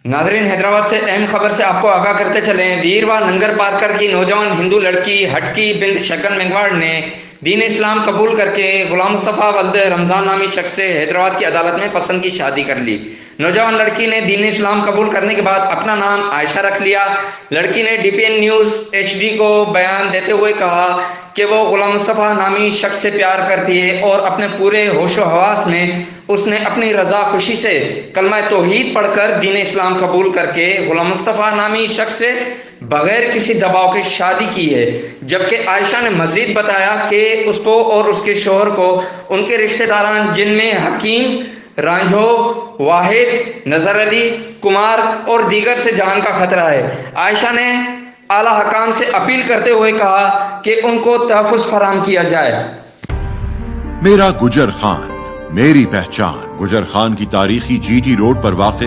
ناظرین، حیدرآباد سے اہم خبر سے آپ کو آگاہ کرتے چلیں۔ ویروا ننگر پارکر کی نوجوان ہندو لڑکی ہٹکی بنت شگن منگواڑ نے دین اسلام قبول کر کے غلام مصطفیٰ ولد رمضان نامی شخص سے حیدرآباد کی عدالت میں پسند کی شادی کر لی۔ نوجوان لڑکی نے دین اسلام قبول کرنے کے بعد اپنا نام عائشہ رکھ لیا۔ لڑکی نے DPN نیوز HD کو بیان دیتے ہوئے کہا کہ وہ غلام مصطفیٰ نامی شخص سے پیار کرتی ہے اور اپنے پورے ہوش و حواس میں اس نے اپنی رضا خوشی سے کلمہ توحید پڑھ کر دین اسلام قبول کر کے غلام مصطفیٰ نامی شخص سے بغیر کسی دباؤ کے شادی کی ہے۔ جبکہ عائشہ نے مزید بتایا کہ اس کو اور اس کے شوہر کو ان کے رشتہ داران جن میں حکیم، رانجھو، واحد، نظر علی، کمار اور دیگر سے جان کا خطرہ ہے۔ عائشہ نے اعلیٰ حکام سے اپیل کرتے ہوئے کہا کہ ان کو تحفظ فراہم کیا جائے۔ میرا گجر خان، میری پہچان۔ گجر خان کی تاریخی GT روڈ پر واقع